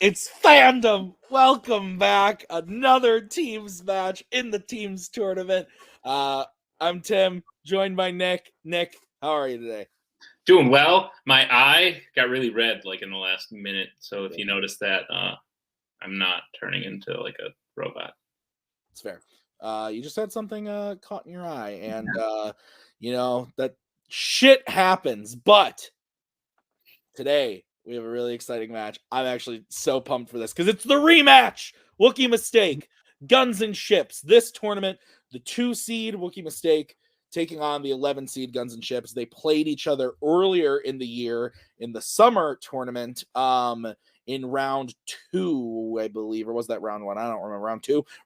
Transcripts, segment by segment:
It's Fandom. Welcome back. Another teams match in the teams tournament. I'm Tim, joined by Nick. Nick, how are you today? Doing well. My eye got really red like in the last minute. So if you notice that, I'm not turning into like a robot. It's fair. You just had something caught in your eye, and that shit happens. But today we have a really exciting match. I'm actually so pumped for this because it's the rematch. Wookiee Mistake, Guns and Ships. This tournament, the 2-seed Wookiee Mistake taking on the 11-seed Guns and Ships. They played each other earlier in the year in the summer tournament in round 2, I believe. Or was that round 1? I don't remember.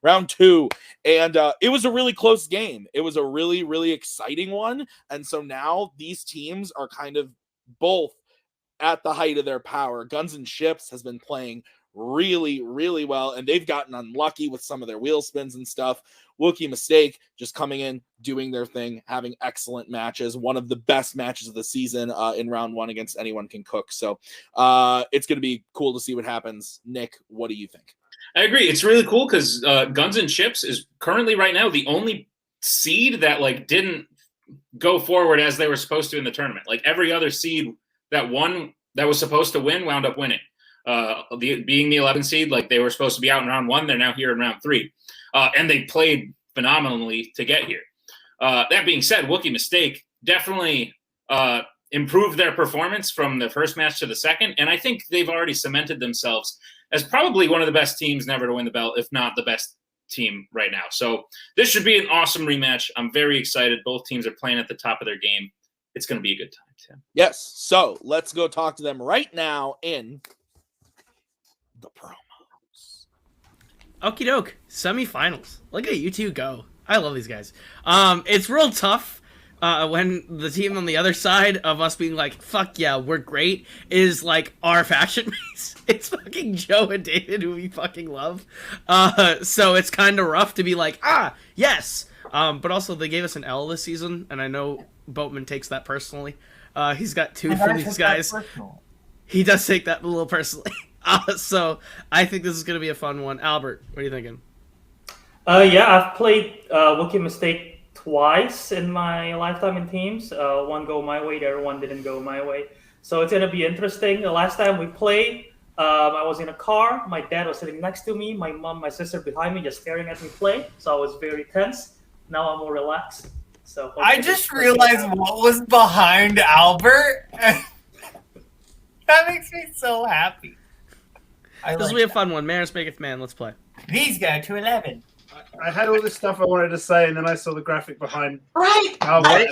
Round two. And it was a really close game. It was a really, really exciting one. And so now these teams are kind of both at the height of their power. Guns and Ships has been playing really, really well, and they've gotten unlucky with some of their wheel spins and stuff. Wookiee Mistake just coming in, doing their thing, having excellent matches. One of the best matches of the season in round 1 against Anyone Can Cook. So it's going to be cool to see what happens. Nick, what do you think? I agree. It's really cool because Guns and Ships is currently right now the only seed that like didn't go forward as they were supposed to in the tournament. Like every other seed that was supposed to win wound up winning. Being the 11 seed, like they were supposed to be out in round 1, they're now here in round 3. And they played phenomenally to get here. That being said, Wookiee Mistake definitely improved their performance from the first match to the second. And I think they've already cemented themselves as probably one of the best teams never to win the belt, if not the best team right now. So this should be an awesome rematch. I'm very excited. Both teams are playing at the top of their game. It's going to be a good time, Tim. Yes. So let's go talk to them right now in the promos. Okie doke. Semifinals. Look at you two go. I love these guys. It's real tough when the team on the other side of us being like, fuck yeah, we're great, is like our faction mates. It's fucking Joe and David, who we fucking love. So it's kind of rough to be like, yes. But also they gave us an L this season, and I know Boatman takes that personally. He's got 2 for these guys. He does take that a little personally. So I think this is going to be a fun one. Albert, what are you thinking? Yeah, I've played Wookiee Mistake twice in my lifetime in teams. One go my way, the other one didn't go my way. So it's going to be interesting. The last time we played, I was in a car. My dad was sitting next to me. My mom, my sister behind me just staring at me play. So I was very tense. Now I'm more relaxed. So I just realized what was behind Albert. That makes me so happy. This will be a fun one. Maris maketh man. Let's play. These go to 11. I had all this stuff I wanted to say, and then I saw the graphic behind. Right. Albert,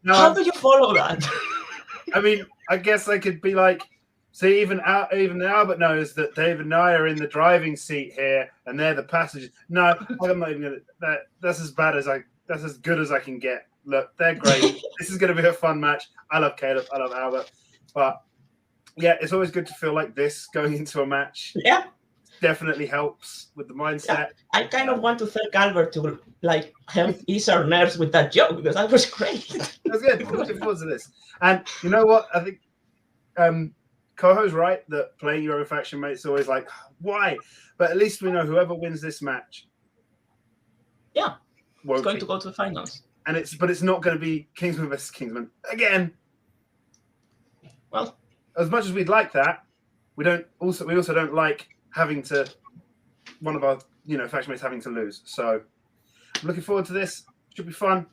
How do you follow that? I mean, I guess I could be like, see, even Albert knows that Dave and I are in the driving seat here, and they're the passengers. No, I'm not even gonna. That's as bad as That's as good as I can get. Look, they're great. This is going to be a fun match. I love Caleb. I love Albert. But yeah, it's always good to feel like this going into a match. Yeah. Definitely helps with the mindset. Yeah. I kind of want to thank Albert to like help ease our nerves with that joke because that was great. That's good. Looking forward to this. And you know what? I think Koho's right that playing your own faction mates is always like, why? But at least we know whoever wins this match. Yeah. It's going to go to the finals. And it's not going to be Kingsman versus Kingsman again. Well, as much as we'd like that, we also don't like having to one of our faction mates having to lose. So I'm looking forward to this. Should be fun.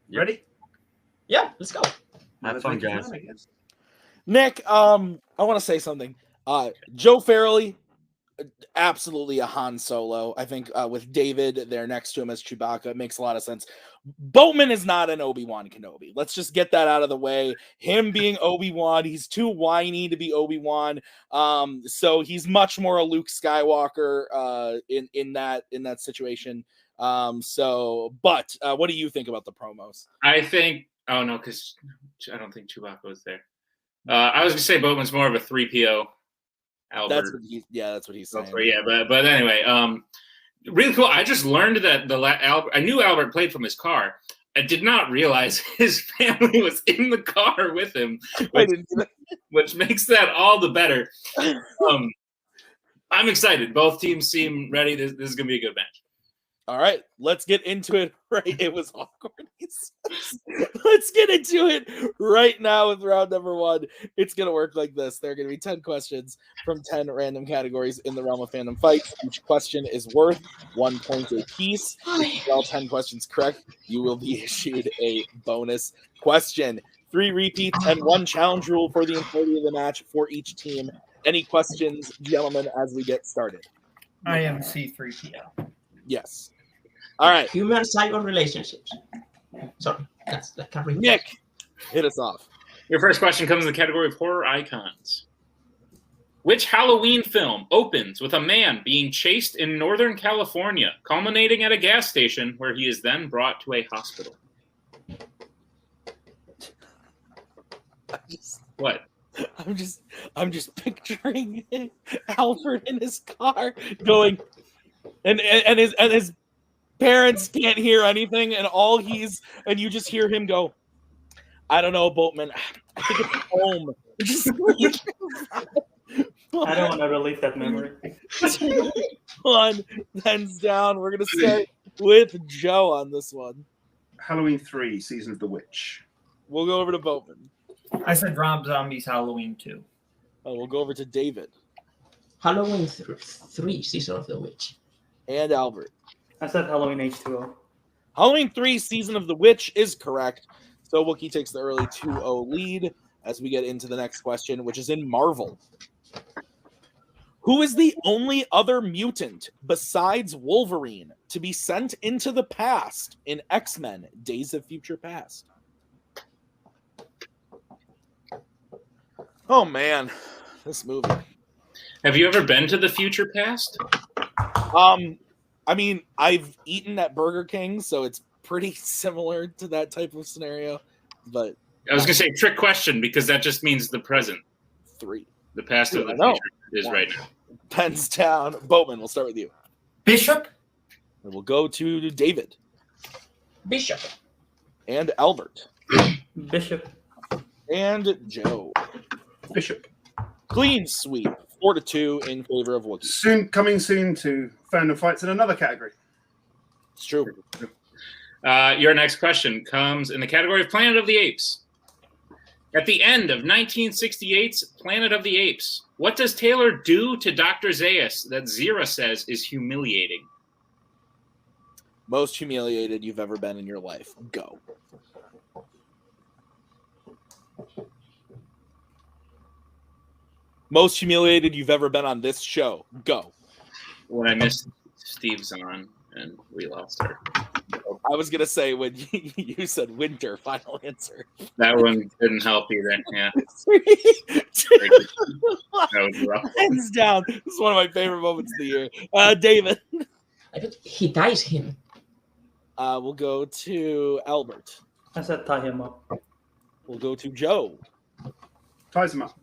Yep. Ready? Yeah, let's go. Have fun, guys. Nick, I want to say something. Joe Farrelly, absolutely a Han Solo. I think with David there next to him as Chewbacca, it makes a lot of sense. Boatman is not an Obi-Wan Kenobi. Let's just get that out of the way. Him being Obi-Wan, he's too whiny to be Obi-Wan. So he's much more a Luke Skywalker in that situation. But what do you think about the promos? I think because I don't think Chewbacca was there. I was gonna say Boatman's more of a 3PO. Albert. That's what he's saying. Yeah, but anyway, really cool. I just learned that I knew Albert played from his car. I did not realize his family was in the car with him, which makes that all the better. I'm excited. Both teams seem ready. This is going to be a good match. All right, let's get into it. Right, it was awkward. Let's get into it right now with round number 1. It's gonna work like this. There are gonna be 10 questions from 10 random categories in the realm of fandom fights. Each question is worth 1 point apiece. If you get all 10 questions correct, you will be issued a bonus question. 3 repeats and 1 challenge rule for the entirety of the match for each team. Any questions, gentlemen, as we get started? I am C3PO. Yes. All right, Human cyber relationships. Sorry, that's that can't read. Nick, hit us off. Your first question comes in the category of horror icons. Which Halloween film opens with a man being chased in Northern California, culminating at a gas station where he is then brought to a hospital? What? I'm just picturing Alfred in his car going, and his parents can't hear anything, and you just hear him go, I don't know, Boatman. I think it's home. I don't want to relive that memory. 1, hands down. We're gonna start with Joe on this one. Halloween 3, Season of the Witch. We'll go over to Boatman. I said Rob Zombie's Halloween 2. Oh, we'll go over to David Halloween 3, Season of the Witch. and Albert. I said Halloween H2O. Halloween 3, Season of the Witch is correct. So Wookiee takes the early 2-0 lead as we get into the next question, which is in Marvel. Who is the only other mutant besides Wolverine to be sent into the past in X-Men Days of Future Past? Oh, man. This movie. Have you ever been to the future past? I mean, I've eaten at Burger King, so it's pretty similar to that type of scenario. But I was going to say trick question because that just means the present. 3. The past of the No. future is right now. Pens down. Boatman, we'll start with you. Bishop? And we'll go to David Bishop. and Albert Bishop. and Joe. Bishop. Clean sweep. 4-2 in favor of Wookiee. Coming soon to Fandom Fights in another category. It's true. Your next question comes in the category of Planet of the Apes. At the end of 1968's Planet of the Apes, what does Taylor do to Dr. Zaius that Zira says is humiliating? Most humiliated you've ever been in your life. Go. Most humiliated you've ever been on this show. Go. When I missed Steve's on and we lost her. I was going to say when you said winter, final answer. That one didn't help either. Yeah. 3, 2, That was rough. hands down. This is one of my favorite moments of the year. David. I bet he ties him. We'll go to Albert. I said tie him up. We'll go to Joe Ties him up.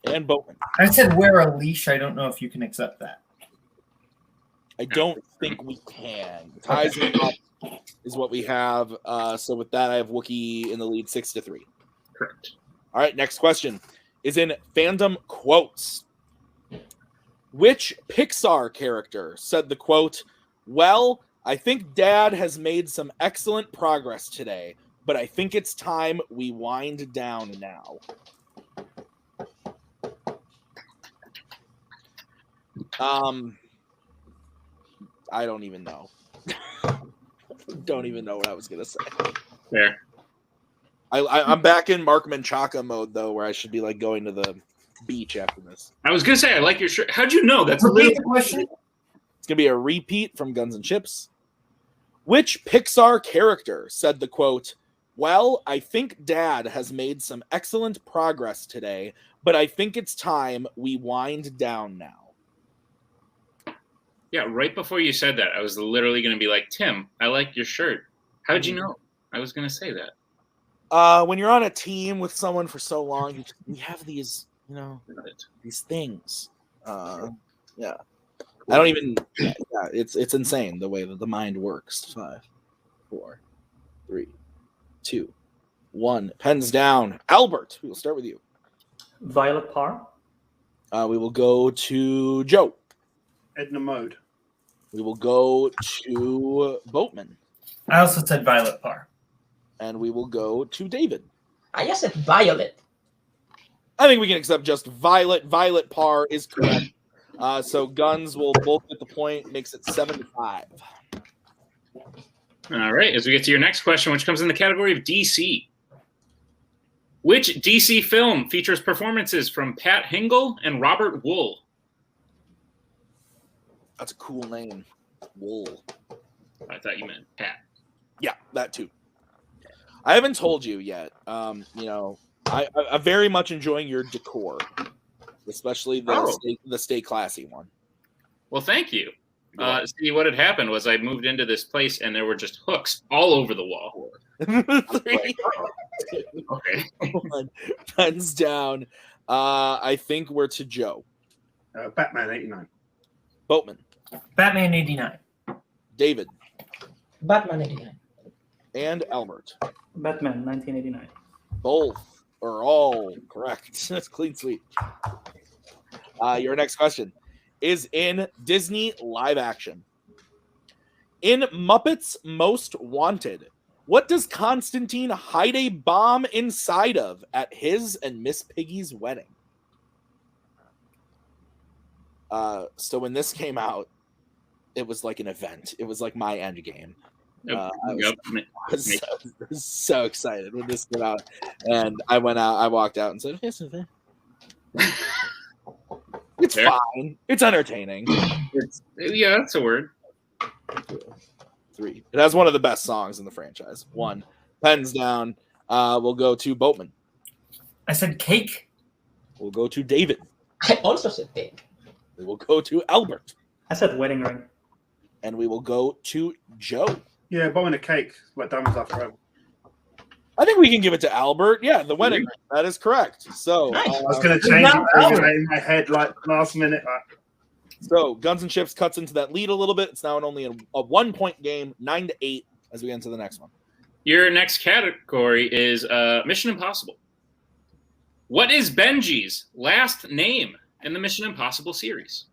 and Boatman. I said wear a leash. I don't know if you can accept that. I don't think we can. Ties him up is what we have. So with that, I have Wookiee in the lead 6-3. Correct. All right, next question is in Fandom quotes. Which Pixar character said the quote, "Well, I think Dad has made some excellent progress today, but I think it's time we wind down now"? I don't even know. Don't even know what I was gonna say. Fair. I'm back in Mark Menchaca mode though, where I should be like going to the beach after this. I was gonna say I like your shirt. How'd you know? That's Repeat the question. It's gonna be a repeat from Guns and Chips. Which Pixar character said the quote, "Well, I think Dad has made some excellent progress today, but I think it's time we wind down now"? Yeah, right before you said that, I was literally gonna be like, Tim, I like your shirt. How'd you know? I was gonna say that. When you're on a team with someone for so long, you have these, these things. Yeah. I don't even. Yeah, it's insane the way that the mind works. 5, 4, 3, 2, 1. Pens down. Albert, we will start with you. Violet Parr. We will go to Joe. Edna Mode. We will go to Boatman. I also said Violet Parr. And we will go to David. I just said Violet. I think we can accept just Violet. Violet Parr is correct. So Guns will both get the point, makes it 7-5. All right, as we get to your next question, which comes in the category of DC. Which DC film features performances from Pat Hingle and Robert Wool? That's a cool name. Wool. I thought you meant Pat. Yeah, that too. I haven't told you yet. I'm very much enjoying your decor, especially the Stay Classy one. Well, thank you. See, what had happened was I moved into this place and there were just hooks all over the wall. 3, Okay. 1, pens down. I think we're to Joe. Batman 89. Boatman. Batman 89. David. Batman 89. And Albert. Batman 1989. Both are all correct. That's clean sweep. Your next question is in Disney live action. In Muppets Most Wanted, what does Constantine hide a bomb inside of at his and Miss Piggy's wedding? So when this came out, it was like an event. It was like my end game. I was so excited when this came out, and I walked out and said, "It's fine. It's entertaining." Yeah, that's a word. 3. It has one of the best songs in the franchise. 1. Pens down. We'll go to Boatman. I said Cake. We'll go to David. I also said Cake. We will go to Albert. I said Wedding Ring. And we will go to Joe. Yeah, Bombing a Cake. What Diamonds Are Forever. I think we can give it to Albert. Yeah, the wedding. That is correct. So Nice. I was going to change it in my head like last minute. So Guns and Chips cuts into that lead a little bit. It's now only a 1-point game, 9-8, as we get into the next one. Your next category is Mission Impossible. What is Benji's last name in the Mission Impossible series?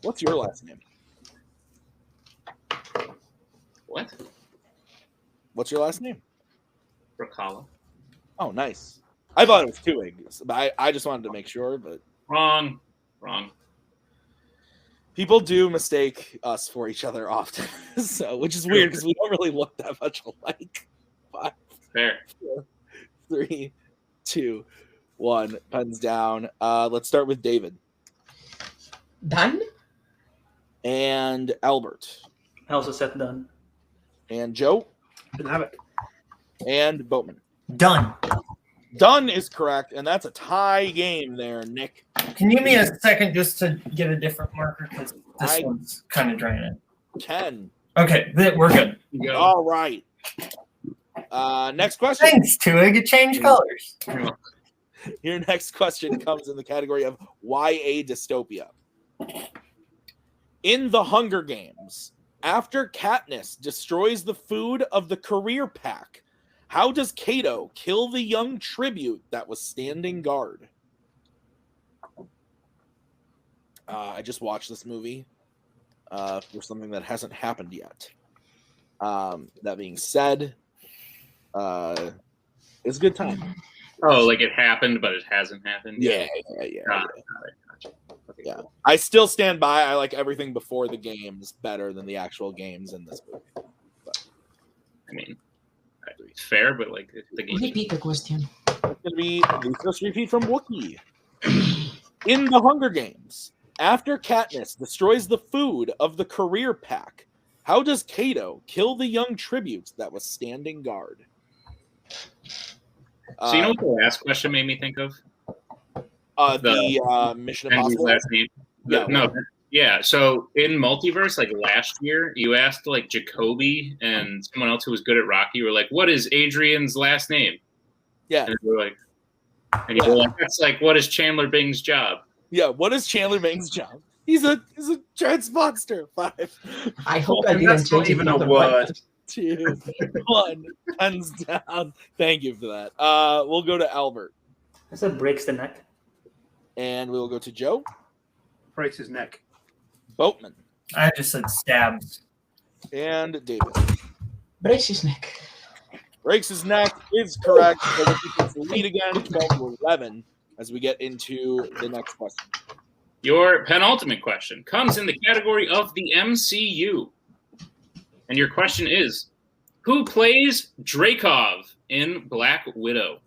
What's your last name? What? What's your last name? Rakala. Oh, nice. I thought it was Tuig, but I just wanted to make sure. But Wrong. People do mistake us for each other often, so which is weird because we don't really look that much alike. 5, Fair. 4, 3, 2, 1. Pens down. Let's start with David Dan? and Albert I also said done. and Joe Didn't have it. and Boatman. Done. Done is correct, and that's a tie game there, Nick. Can you give me a second just to get a different marker? Because this one's kind of draining. 10. Okay, we're good. Go. All right. Next question. Thanks, Tuig. It changed colors. Your next question comes in the category of YA dystopia. In the Hunger Games, after Katniss destroys the food of the career pack, how does Cato kill the young tribute that was standing guard? I just watched this movie for something that hasn't happened yet. That being said, it's a good time. Oh, like it happened, but it hasn't happened. Yeah. Okay, Yeah. cool. I still stand by. I like everything before the games better than the actual games in this movie. I mean, it's fair, but like the game. Repeat the question. It's going to be the first repeat from Wookiee. In the Hunger Games, after Katniss destroys the food of the career pack, how does Cato kill the young tribute that was standing guard? So you know what the last question made me think of? The Mission Benji's Impossible. last name. Yeah. So in Multiverse, like last year, you asked like Jacoby and someone else who was good at Rocky. Were like, "What is Adrian's last name?" Yeah. And we're like, and you were like, "That's like what is Chandler Bing's job?" Yeah. What is Chandler Bing's job? He's a trans monster. 5. I hope I And didn't that's change not it even to a the word. 2, 1. Hands down. Thank you for that. We'll go to Albert. I said breaks the neck. And we will go to Joe. Breaks his neck. Boatman. I just said stabs. And David. Breaks his neck. Breaks his neck is correct. So Wookiee takes the lead again, 12-11, as we get into the next question. Your penultimate question comes in the category of the MCU. And your question is, who plays Dreykov in Black Widow?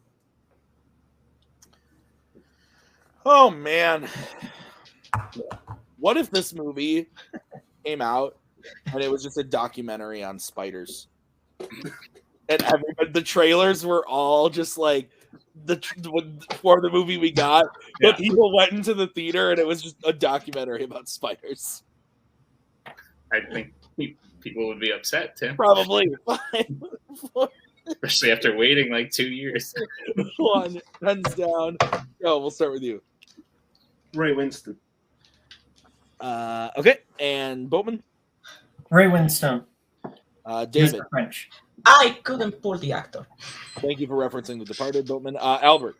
Oh, man. What if this movie came out and it was just a documentary on spiders? And the trailers were all just like for the movie we got, but people went into the theater and it was just a documentary about spiders. I think people would be upset, Tim. Probably. Especially after waiting like 2 years. One, hands down. Yo, we'll start with you. Ray Winston. Okay, and Boatman. Ray Winstone. David. Mr. French. I couldn't pull the actor. Thank you for referencing The Departed, Boatman. Albert.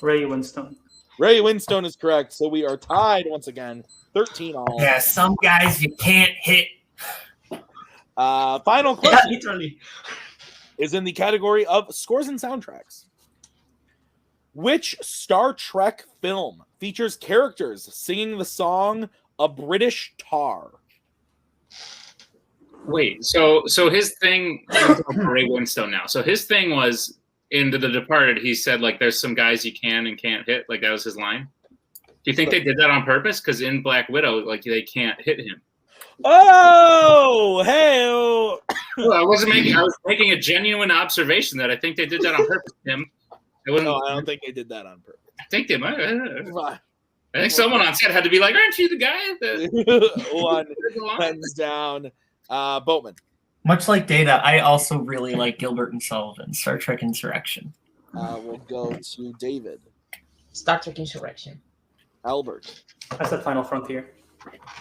Ray Winstone. Ray Winstone is correct. So we are tied once again, 13 all. Yeah, some guys you can't hit. Final Yeah, question literally. is in the category of scores and soundtracks. Which Star Trek film features characters singing the song "A British Tar"? Wait, so his thing, Ray Winstone now. So his thing was in The Departed, he said, like, there's some guys you can and can't hit. Like, that was his line. Do you think they did that on purpose? Because in Black Widow, like, they can't hit him. Oh, hey. Well, I was making a genuine observation that I think they did that on purpose, Tim. No, I don't think they did that on purpose. I think they might. I think someone on set had to be like, aren't you the guy? One, hands down. Boatman. Much like Data, I also really like Gilbert and Sullivan, Star Trek Insurrection. We'll go to David. Star Trek Insurrection. Albert. I said Final Frontier.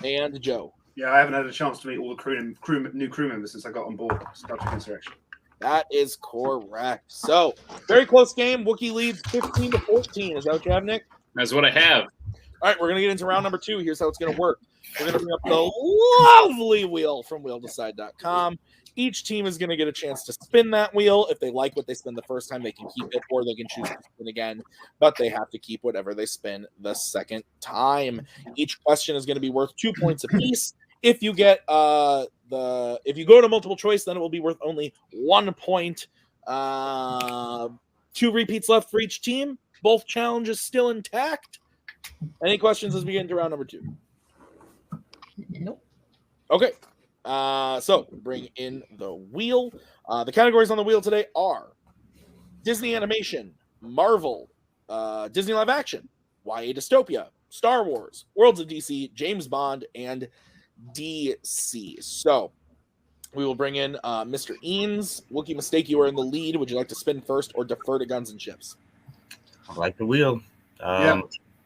And Joe. Yeah, I haven't had a chance to meet all the new crew members since I got on board Star Trek Insurrection. That is correct. So, very close game. Wookiee leads 15-14. Is that what you have, Nick? That's what I have. All right, we're going to get into round number 2. Here's how it's going to work. We're going to bring up the lovely wheel from wheeldecide.com. Each team is going to get a chance to spin that wheel. If they like what they spin the first time, they can keep it, or they can choose to spin again. But they have to keep whatever they spin the second time. Each question is going to be worth 2 points apiece. If you get if you go to multiple choice, then it will be worth only 1 point. 2 repeats left for each team. Both challenges still intact. Any questions as we get into round number 2? Nope. Okay. So bring in the wheel. The categories on the wheel today are Disney Animation, Marvel, Disney Live Action, YA Dystopia, Star Wars, Worlds of DC, James Bond, and DC. So we will bring in Mr. Eanes. Wookiee Mistake, you are in the lead. Would you like to spin first or defer to Guns and Chips? I like the wheel.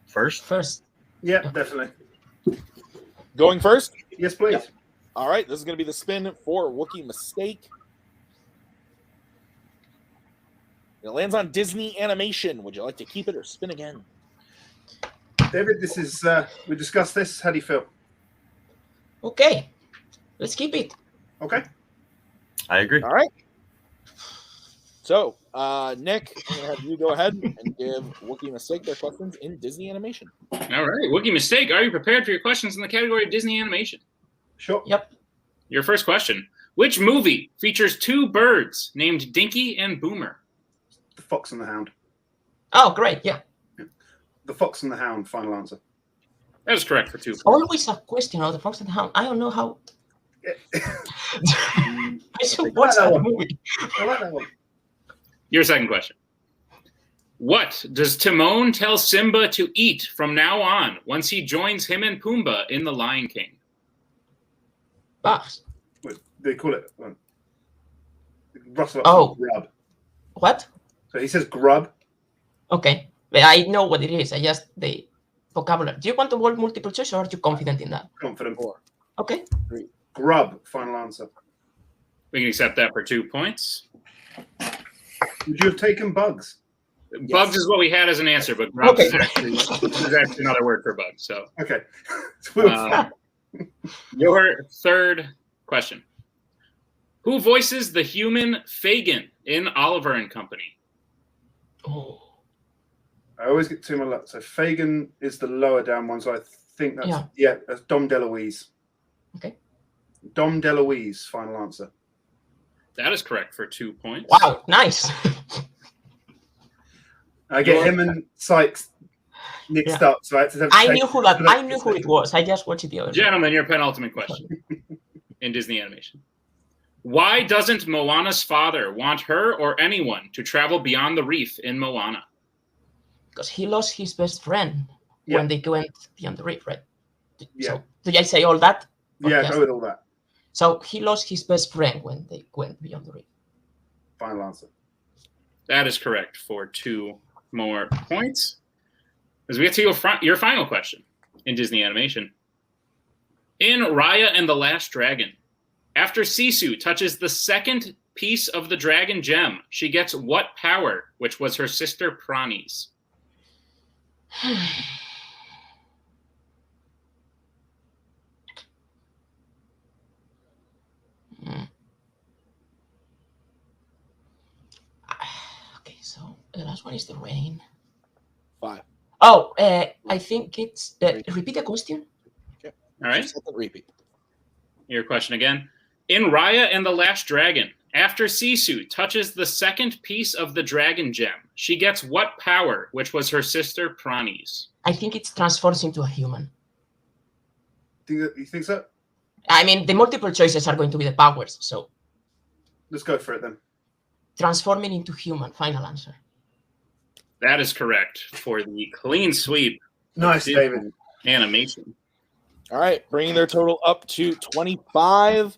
First? Yeah, definitely. Going first? Yes, please. Yep. All right, this is going to be the spin for Wookiee Mistake. It lands on Disney Animation. Would you like to keep it or spin again? David, this is we discussed this. How do you feel? Okay. Let's keep it. Okay. I agree. All right. So, Nick, I'm going to have you go ahead and give Wookiee Mistake their questions in Disney Animation. All right. Wookiee Mistake, are you prepared for your questions in the category of Disney Animation? Sure. Yep. Your first question. Which movie features 2 birds named Dinky and Boomer? The Fox and the Hound. Oh, great. Yeah. The Fox and the Hound, final answer. That is correct for 2 points. Always a question of the Fox and the Hound. I don't know how. I should watch that movie. I like that one. Your second question. What does Timon tell Simba to eat from now on once he joins him and Pumbaa in The Lion King? Bugs. They call it Russell. Oh. Grub. What? So he says grub. Okay. But I know what it is. I just the vocabulary. Do you want to work multiple choice or are you confident in that? Confident. Okay. Grub, final answer. We can accept that for 2 points. Would you have taken bugs? Bugs is what we had as an answer, but Grumps Okay. is actually another word for bug. So, Okay. Your third question. Who voices the human Fagin in Oliver and Company? Oh, I always get too much. So Fagin is the lower down one, so I think that's that's Dom DeLuise. okay. Dom DeLuise, final answer. That is correct for 2 points. Wow, nice. I get him and Sykes mixed up, so I knew who it was. I just watched it the other day. Gentlemen, your penultimate question in Disney animation. Why doesn't Moana's father want her or anyone to travel beyond the reef in Moana? Because he lost his best friend when they went beyond the reef, right? Yeah. So, did I say all that? Yeah, go with all that. So he lost his best friend when they went beyond the reef. Final answer. That is correct for 2 more points. As we get to your final question in Disney animation. In Raya and the Last Dragon, after Sisu touches the second piece of the dragon gem, she gets what power, which was her sister Prani's? Okay, so the last one is the rain. 5. Oh, I think it's repeat the question. All right. Second repeat. Your question again. In Raya and the Last Dragon, after Sisu touches the second piece of the dragon gem, she gets what power, which was her sister Prani's? I think it transforms into a human. You think so? I mean, the multiple choices are going to be the powers, so Let's go for it then. transforming into human. Final answer. That is correct for the clean sweep. Nice, David. Animation. All right, bringing their total up to 25.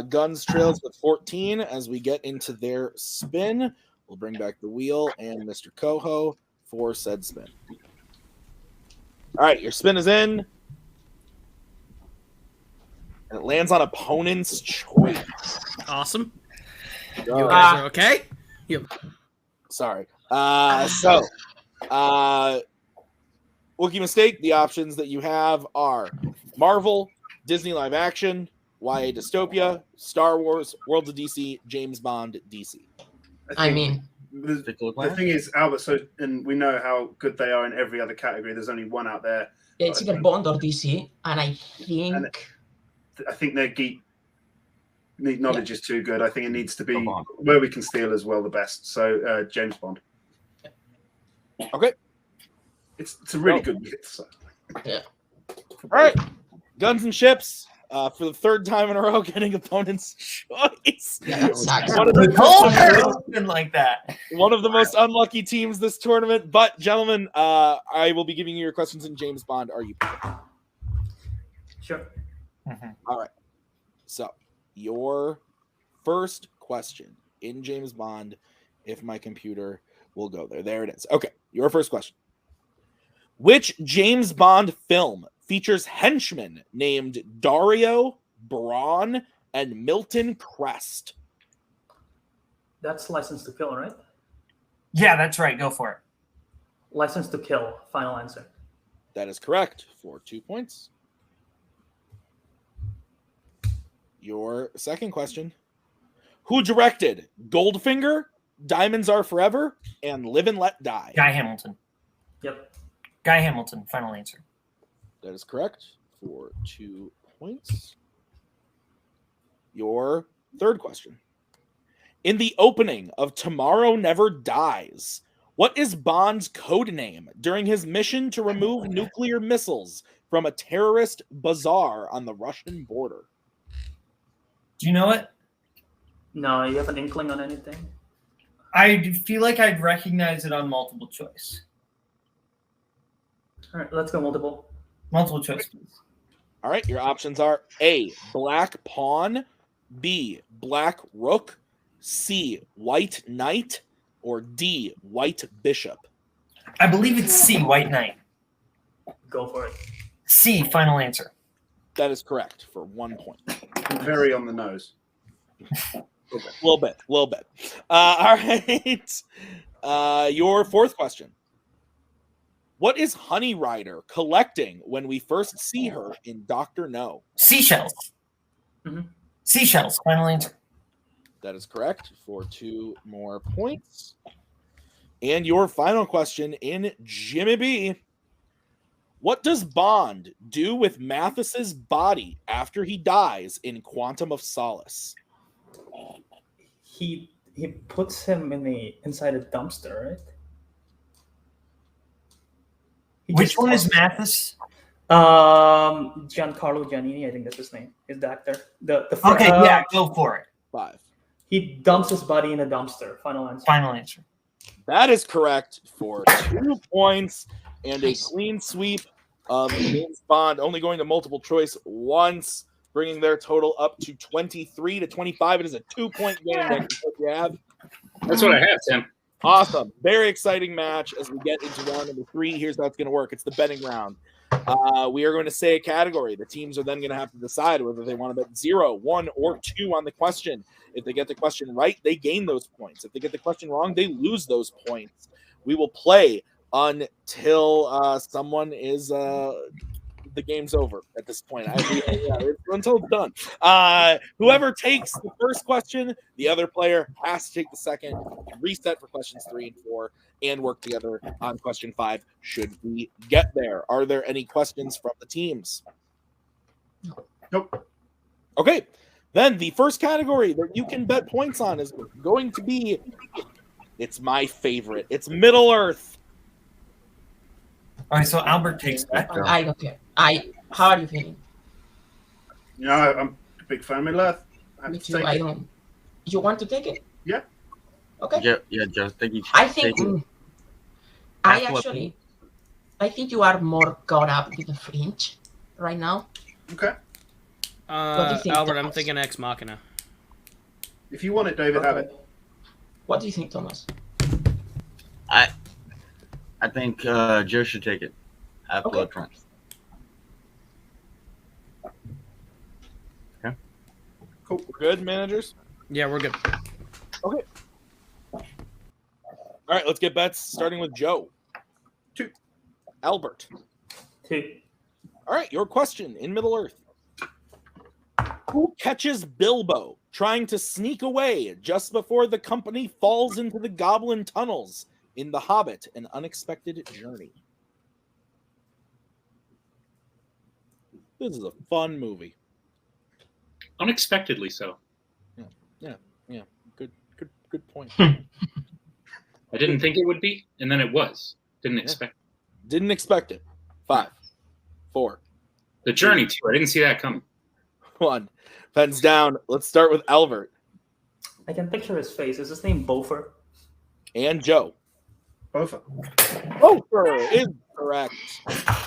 Guns trails with 14 as we get into their spin. We'll bring back the wheel and Mr. Coho for said spin. All right, your spin is in. And it lands on opponent's choice. Awesome. You Go. guys are okay? Sorry. Wookiee mistake. The options that you have are Marvel, Disney live action, YA dystopia, Star Wars, World of DC, James Bond, DC. I mean, the thing is, Albert, and we know how good they are in every other category. There's only one out there. it's either Bond or DC, and I think their geek knowledge is too good. I think it needs to be where we can steal as well the best. So James Bond. Okay. It's a really good hit. So. Yeah. All right. Guns and Ships. For the third time in a row, getting opponent's choice. Yeah, that sucks. One of like that. One of the most unlucky teams this tournament. But, gentlemen, I will be giving you your questions in James Bond. Are you prepared? Sure. Mm-hmm. All right. So, your first question in James Bond, if my computer will go there. There it is. Okay. Your first question. Which James Bond film features henchmen named Dario, Braun, and Milton Crest? That's License to Kill, right? Yeah, that's right. Go for it. License to Kill. Final answer. That is correct for 2 points. Your second question. Who directed Goldfinger, Diamonds Are Forever, and Live and Let Die? Guy Hamilton. Yep. Guy Hamilton. Final answer. That is correct for 2 points. Your third question. In the opening of Tomorrow Never Dies, what is Bond's code name during his mission to remove nuclear missiles from a terrorist bazaar on the Russian border? Do you know it? No, you have an inkling on anything? I feel like I'd recognize it on multiple choice. All right, let's go multiple. Multiple choice, please. All right, your options are A, Black Pawn, B, Black Rook, C, White Knight, or D, White Bishop. I believe it's C, White Knight. Go for it. C, final answer. That is correct for 1 point. Very on the nose. A little bit. All right. Your fourth question. What is Honey Rider collecting when we first see her in Dr. No? Seashells. Mhm. Seashells. Final answer. That is correct for 2 more points. And your final question in Jimmy B. What does Bond do with Mathis's body after he dies in Quantum of Solace? He puts him inside a dumpster, right? He Which just one is tosses- Mathis? Giancarlo Giannini, I think that's his name. Is the actor? The Okay, yeah, go for it. 5. He dumps his body in a dumpster. Final answer. Final answer. That is correct for 2 points and a clean sweep of James Bond, only going to multiple choice once, bringing their total up to 23 to 25. It is a 2-point game. Nick. What you have? That's what I have, Tim. Awesome. Very exciting match as we get into round number 3. Here's how it's going to work. It's the betting round. We are going to say a category. The teams are then going to have to decide whether they want to bet 0, 1, or 2 on the question. If they get the question right, they gain those points. If they get the question wrong, they lose those points. We will play until someone is the game's over at this point. Until it's done. Whoever takes the first question, the other player has to take the second, reset for questions 3 and 4, and work together on question 5 should we get there. Are there any questions from the teams? Nope. Okay. Then the first category that you can bet points on is going to be, it's my favorite. It's Middle Earth. All right, so Albert takes that. I don't care. How are you feeling? You know, I'm a big fan of Middle Earth. Me too. I don't. You want to take it? Yeah. Okay. Yeah, just take it. I think. Take it. I think you are more caught up with the Fringe right now. Okay. What do you think, Albert, I'm Thomas? thinking Ex Machina. If you want it, David, have it. What do you think, Thomas? I think Joe should take it. I have Okay. blood trumps. Okay. Cool. We're good, managers? Yeah, we're good. Okay. All right, let's get bets, starting with Joe. 2. Albert. 2. All right, your question in Middle Earth. Who catches Bilbo trying to sneak away just before the company falls into the goblin tunnels in The Hobbit, An Unexpected Journey? This is a fun movie. Unexpectedly so. Yeah. Good point. I didn't think it would be, and then it was. Didn't expect Didn't expect it. 5, 4, the journey too. I didn't see that coming. 1. Pens down. Let's start with Albert I can picture his face. Is his name Bofer? and Joe. Both. Bofer is correct.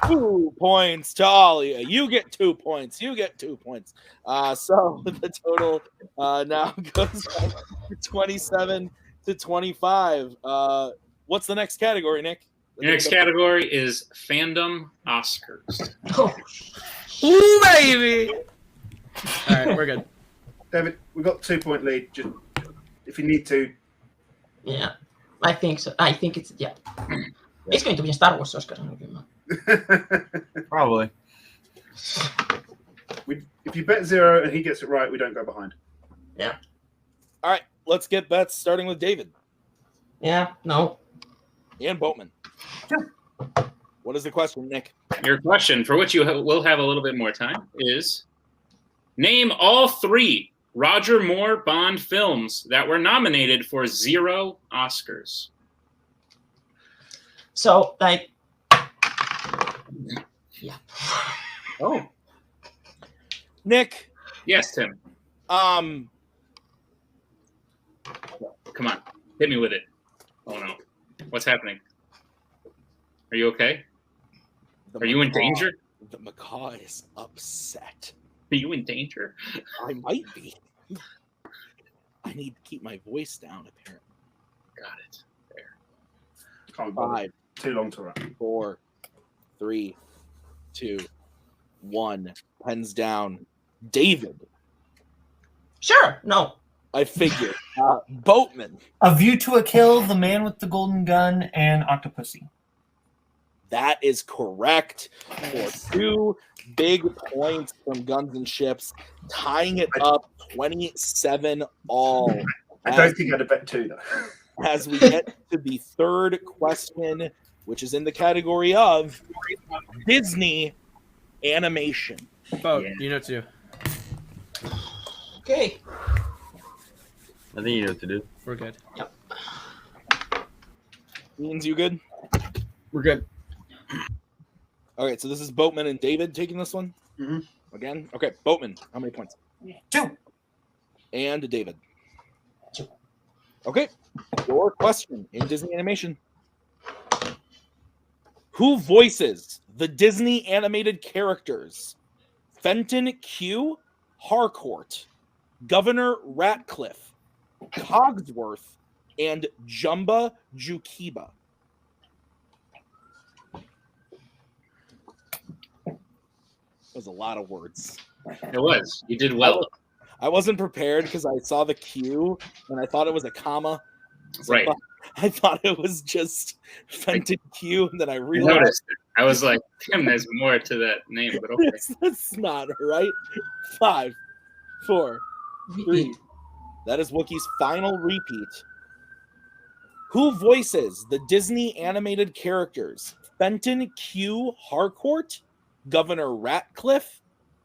2 points to all of you. You get 2 points. You get 2 points. So the total now goes from 27 to 25. What's the next category, Nick? Your next category is Fandom Oscars. Ooh, baby! All right, we're good. David, we've got 2-point lead. Just if you need to. Yeah, I think so. I think it's It's going to be a Star Wars Oscar. Probably. If you bet 0 and he gets it right, we don't go behind. All right, let's get bets, starting with David Yeah. No. and Boatman. What is the question, Nick? Your question, for which you will have a little bit more time, is name all 3 Roger Moore Bond films that were nominated for 0 Oscars. So like. Yeah. Oh. Nick, Yes, Tim. um, Come on. Hit me with it. Oh, no. What's happening? Are you okay? the Are you in macaw- danger? The macaw is upset. Are you in danger? I might be. I need to keep my voice down, apparently. Got it. There. Can't bother. 5, Too long to run. 4, 3, 2, 1. Pens down. David. Sure. No. I figured. Boatman. A View to a Kill, The Man with the Golden Gun, and Octopussy. That is correct for 2 big points from Guns and Ships, tying it up 27 all. I don't think I'd have bet 2 though. As we get to the third question, which is in the category of Disney animation. Oh, you know too. Okay. I think you know what to do. We're good. Yep. Means you good? We're good. All right, so this is Boatman and David taking this one? Mhm. Again? Okay, Boatman, how many points? 2. And David. 2. Okay, your question in Disney animation. Who voices the Disney animated characters Fenton Q. Harcourt, Governor Ratcliffe, Cogsworth, and Jumba Jukiba? That was a lot of words. It was. You did well. I wasn't prepared because I saw the Q and I thought it was a comma. So Right. I thought it was just Fenton Q, and then I I realized noticed it. I was like, damn, there's more to that name, but okay. that's not right. 5, 4, 3. That is Wookiee's final repeat. Who voices the Disney animated characters Fenton Q. Harcourt, Governor Ratcliffe,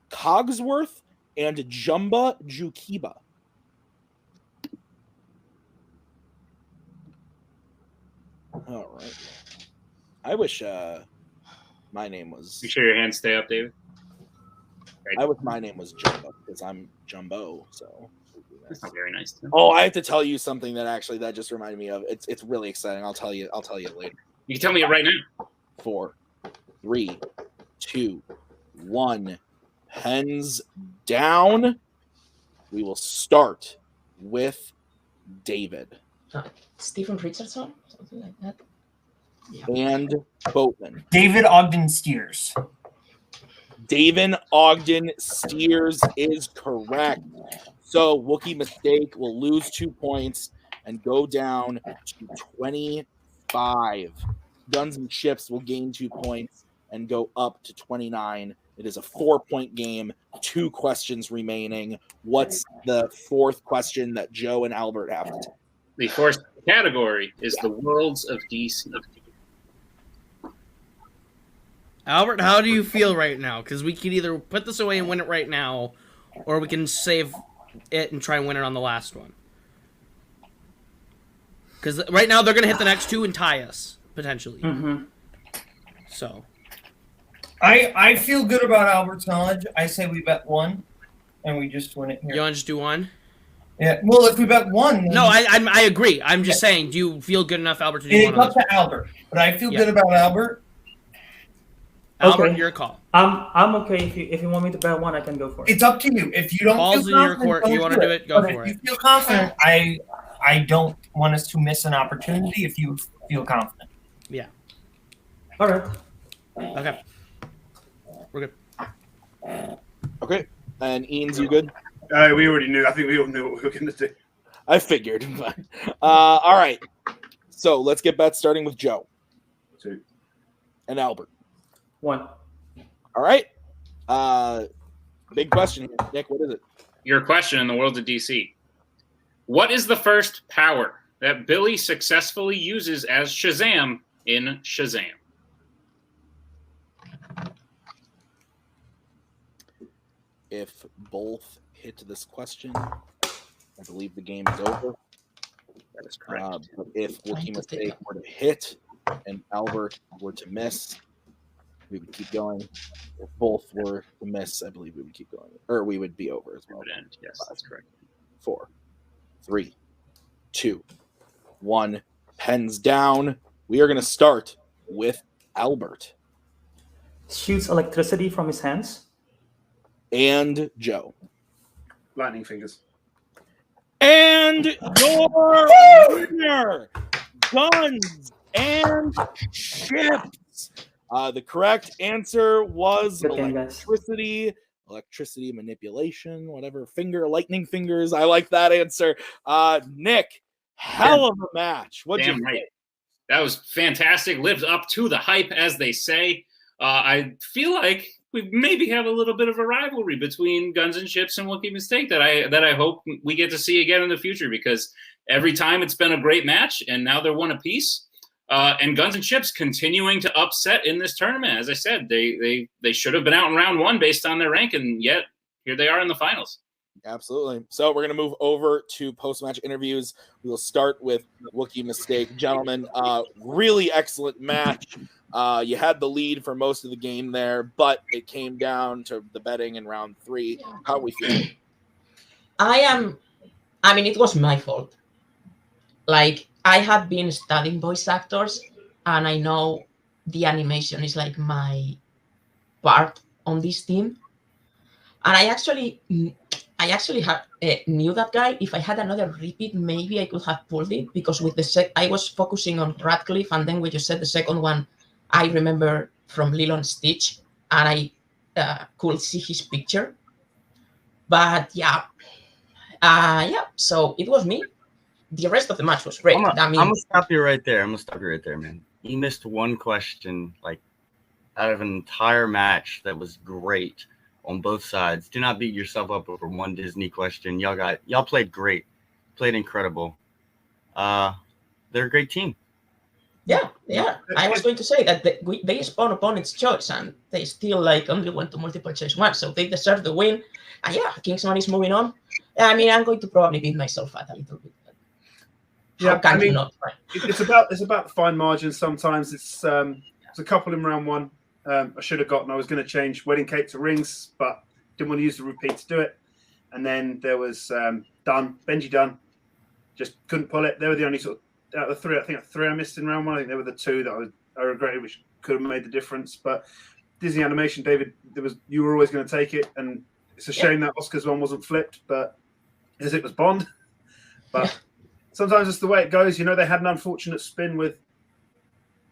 Cogsworth, and Jumba Jukiba? All right. I wish my name was. You sure your hands stay up, David? I wish my name was Jumbo because I'm Jumbo. So. That's not very nice. Too. Oh, I have to tell you something that just reminded me of. It's really exciting. I'll tell you later. You can tell me it right now. 4, 3, 2, 1. Pens down. We will start with David. Stephen Richardson? Something like that. Yeah. And Boatman. David Ogden Steers. David Ogden Steers is correct. So Wookiee Mistake will lose 2 points and go down to 25. Guns and Ships will gain 2 points and go up to 29. It is a 4-point game, 2 questions remaining. What's the 4th question that Joe and Albert have to take? The 4th category is the worlds of DC. Albert, how do you feel right now? Because we could either put this away and win it right now, or we can save it and try and win it on the last one. Because right now they're going to hit the next 2 and tie us, potentially. Mm-hmm. So. I feel good about Albert's knowledge. I say we bet 1, and we just win it here. You want to just do 1? Yeah. Well, if we bet 1, No, I agree. I'm just saying, do you feel good enough, Albert, to do 1? It's up to Albert, but I feel good about Albert. Albert, Okay. your call. I'm okay. If you want me to bet 1, I can go for it. It's up to you. If you don't Ball's feel in your confident, court. don't You want to do it? Go for If it. you feel confident, I don't want us to miss an opportunity. If you feel confident. Yeah. All right. Okay. We're good. Okay. And Ian's, you good? We already knew. I think we all knew what we were going to do. I figured. All right. So let's get bets starting with Joe 2. and Albert. 1. All right. Big question here. Nick, what is it? Your question in the world of DC. What is the first power that Billy successfully uses as Shazam in Shazam? If both hit this question, I believe the game is over. That is correct. But if Wookiee Mistake were to hit and Albert were to miss, we would keep going. If both were to miss, I believe we would keep going. Or we would be over as well. It would end. Yes, that's correct. 4, 3, 2, 1. Pens down. We are going to start with Albert Shoots electricity from his hands. and Joe. Lightning fingers. And your winner, Guns and Ships. The correct answer was Good game, guys. electricity. electricity manipulation, whatever, lightning fingers. I like that answer. Nick, hell of a match. What'd you think? That was fantastic. Lived up to the hype, as they say. I feel like we maybe have a little bit of a rivalry between Guns and Chips and Wookiee Mistake that I hope we get to see again in the future, because every time it's been a great match, and now they're one apiece. And Guns and Chips continuing to upset in this tournament. As I said, they should have been out in round one based on their rank, and yet here they are in the finals. Absolutely. So we're going to move over to post-match interviews. We will start with Wookiee Mistake. Gentlemen, really excellent match. You had the lead for most of the game there, but it came down to the betting in round 3. How are we feeling? It was my fault. Like, I have been studying voice actors, and I know the animation is like my part on this team. And I actually knew that guy. If I had another repeat, maybe I could have pulled it, because with I was focusing on Radcliffe, and then when you said the second one, I remember from Lilo and Stitch, and I could see his picture. But yeah, so it was me. The rest of the match was great. I'm gonna stop you right there. Man. You missed one question, like, out of an entire match that was great on both sides. Do not beat yourself up over one Disney question. Y'all played great, played incredible. They're a great team. Yeah. I was going to say that they spawn opponent's choice, and they still only went to multiple choice one, so they deserve the win. And yeah, Kingsman is moving on. I'm going to probably beat myself out a little bit. Yeah, It's about the fine margins. Sometimes it's a couple in round 1. I should have gotten. I was going to change Wedding Cake to Rings, but didn't want to use the repeat to do it. And then there was Benji Dunn. Just couldn't pull it. They were the only sort of out of the 3. I think 3 I missed in round 1. I think they were the 2 that I regretted, which could have made the difference. But Disney Animation, David, you were always going to take it, and it's a shame that Oscars one wasn't flipped, but as it was Bond. But sometimes it's the way it goes. They had an unfortunate spin with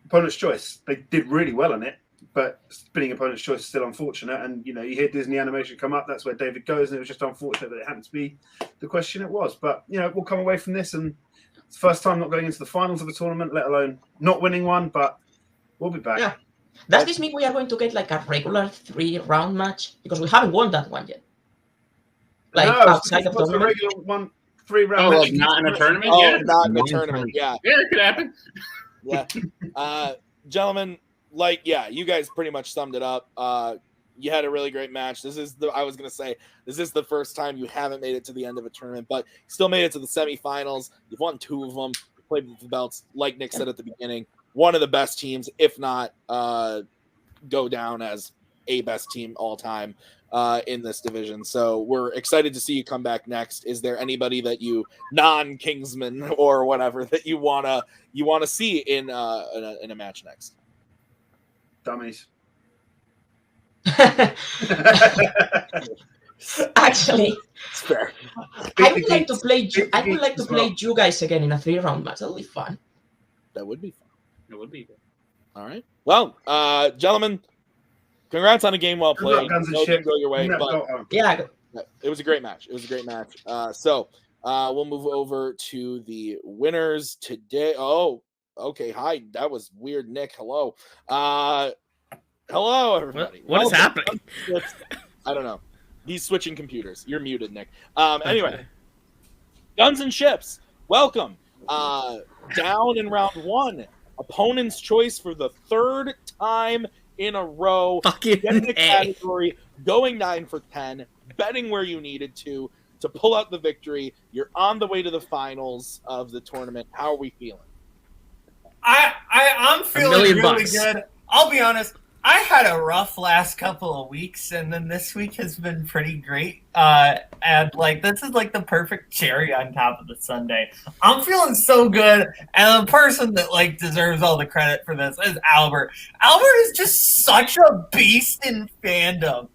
Opponent's Choice. They did really well on it, but spinning Opponent's Choice is still unfortunate. And, you hear Disney Animation come up, that's where David goes, and it was just unfortunate that it happened to be the question it was. But, we'll come away from this, and it's the first time not going into the finals of a tournament, let alone not winning one, but we'll be back. Yeah. Does this mean we are going to get a regular 3-round match? Because we haven't won that one yet. Outside of the tournament? A regular 3-round match. Not in a tournament? Oh, not in a tournament, yeah. Yeah, it could happen. Yeah. Gentlemen, you guys pretty much summed it up. You had a really great match. This is the first time you haven't made it to the end of a tournament, but still made it to the semifinals. You've won 2 of them. You played with the belts, like Nick said at the beginning. One of the best teams, if not go down as a best team all time in this division. So we're excited to see you come back next. Is there anybody that you non-Kingsman or whatever that you wanna see in a match next? Dummies. Actually, it's fair. I would like to play you guys again in a 3-round match. That'll be fun. That would be fun. It would be good. All right. Well, gentlemen, congrats on a game well played. Didn't go your way, but yeah, it was a great match. So we'll move over to the winners today. Oh, okay. Hi, that was weird, Nick. Hello. Hello, everybody. What is happening? I don't know. He's switching computers. You're muted, Nick. Anyway, Guns and Chips, welcome. Down in round 1. Opponent's Choice for the 3rd time in a row. Getting the category, going 9 for 10, betting where you needed to pull out the victory. You're on the way to the finals of the tournament. How are we feeling? I'm feeling really good. I'll be honest. I had a rough last couple of weeks, and then this week has been pretty great. And this is the perfect cherry on top of the sundae. I'm feeling so good, and the person that deserves all the credit for this is Albert. Albert is just such a beast in fandom.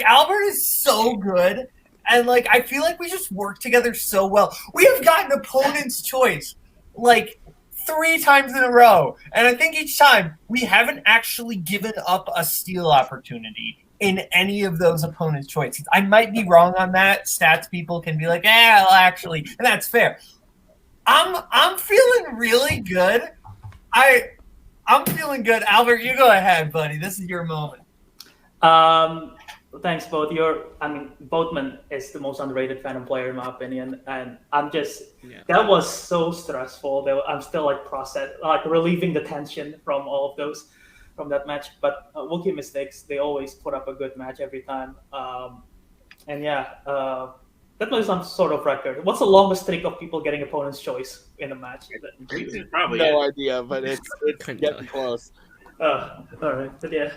Albert is so good, and I feel like we just work together so well. We have gotten Opponent's Choice 3 times in a row. And I think each time we haven't actually given up a steal opportunity. in any of those opponents' choices. I might be wrong on that. Stats people can be like, well, actually, and that's fair. I'm feeling really good. I'm feeling good. Albert, you go ahead, buddy. This is your moment. Thanks, both. Boatman is the most underrated Fandom player in my opinion, and that was so stressful. That I'm still relieving the tension from all of those from that match. But Wookiee mistakes, they always put up a good match every time. That was some sort of record. What's the longest streak of people getting opponent's choice in a match? Probably no idea, but it's getting close. All right, but yeah.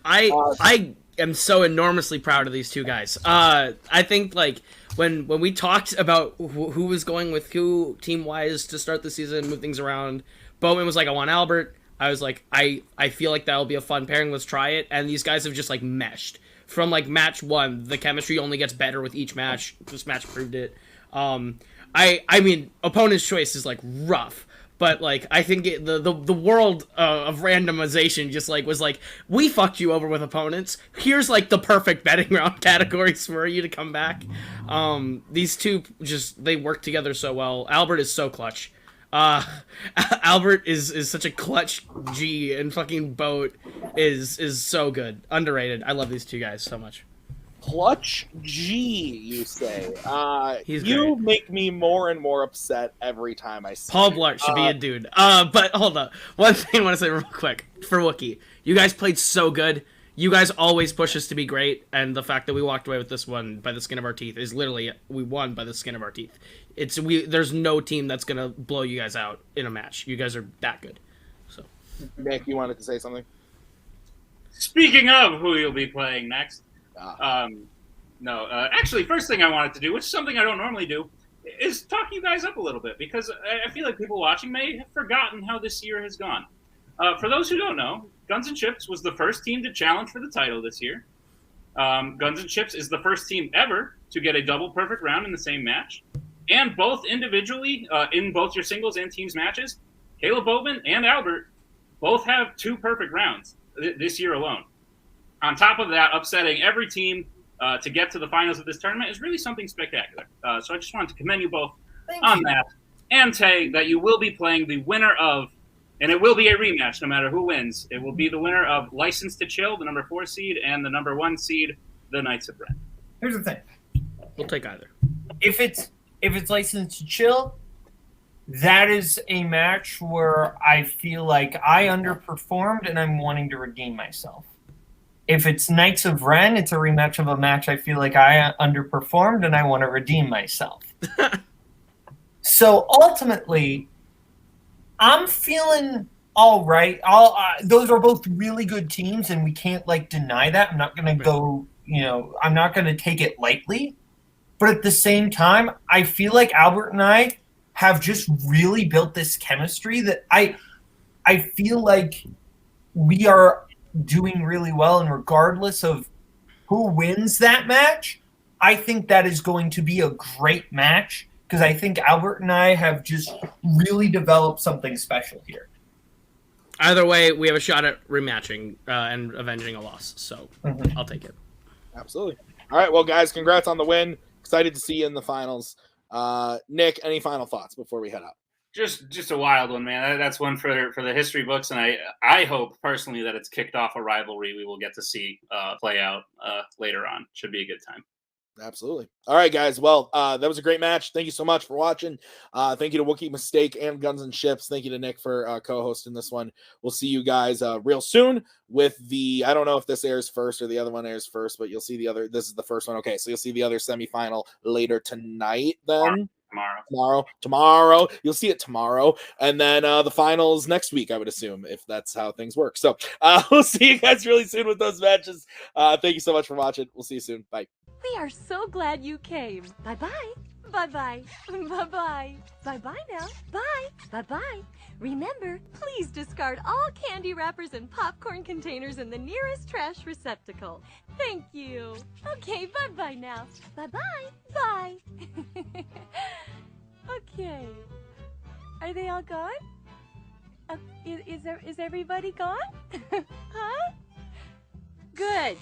I am so enormously proud of these two guys. I think like when we talked about who was going with who team wise to start the season, move things around, Bowman was like, I want Albert. I was like, I feel like that'll be a fun pairing. Let's try it. And these guys have just like meshed from like match one. The chemistry only gets better with each match. This match proved it. I mean, opponent's choice is like rough. But, like, I think the world of randomization just, like, was like, we fucked you over with opponents. Here's, like, the perfect betting round categories for you to come back. These two they work together so well. Albert is so clutch. Albert is such a clutch G, and fucking Boat is so good. Underrated. I love these two guys so much. Clutch G, you say? He's you great. make me more and more upset every time I see Paul it. Blart should be a dude. But hold up. One thing I want to say real quick for Wookiee. You guys played so good. You guys always push us to be great, and the fact that we walked away with this one by the skin of our teeth is literally we won by the skin of our teeth. There's no team that's gonna blow you guys out in a match. You guys are that good. So, Nick, you wanted to say something? Speaking of who you'll be playing next. Actually, first thing I wanted to do, which is something I don't normally do, is talk you guys up a little bit, because I feel like people watching may have forgotten how this year has gone. For those who don't know, Guns N' Chips was the first team to challenge for the title this year. Guns N' Chips is the first team ever to get a double perfect round in the same match. And both individually, in both your singles and teams matches, Caleb Boatman and Albert both have 2 perfect rounds this year alone. On top of that, upsetting every team to get to the finals of this tournament is really something spectacular. So I just wanted to commend you both on that, and say that you will be playing the winner of, and it will be a rematch no matter who wins. It will be the winner of License to Chill, the number 4 seed, and the number 1 seed, the Knights of Ren. Here's the thing. we'll take either. If it's License to Chill, that is a match where I feel like I underperformed and I'm wanting to redeem myself. If it's Knights of Ren, it's a rematch of a match I feel like I underperformed and I want to redeem myself. So ultimately, I'm feeling all right. Those are both really good teams, and we can't deny that. I'm not going to go, I'm not going to take it lightly. But at the same time, I feel like Albert and I have just really built this chemistry that I feel like we are doing really well, and regardless of who wins that match, I think that is going to be a great match, because I think Albert and I have just really developed something special here. Either way, we have a shot at rematching and avenging a loss, so I'll take it. Absolutely. All right, well, guys, congrats on the win. Excited to see you in the finals. Nick, any final thoughts before we head out? Just a wild one, man. That's one for the history books, and I hope personally that it's kicked off a rivalry we will get to see play out later on. Should be a good time. Absolutely. All right, guys. Well, that was a great match. Thank you so much for watching. Thank you to Wookiee Mistake and Guns and Ships. Thank you to Nick for co-hosting this one. We'll see you guys real soon with I don't know if this airs first or the other one airs first, but you'll see the other. This is the first one. Okay, so you'll see the other semifinal later tonight then. Tomorrow. You'll see it tomorrow. And then the finals next week, I would assume, if that's how things work. So we'll see you guys really soon with those matches. Thank you so much for watching. We'll see you soon. Bye. We are so glad you came. Bye-bye. Bye-bye. Bye-bye. Bye-bye now. Bye. Bye-bye. Remember, please discard all candy wrappers and popcorn containers in the nearest trash receptacle. Thank you. Okay, bye-bye now. Bye-bye. Bye. Okay. Are they all gone? Is everybody gone? Huh? Good.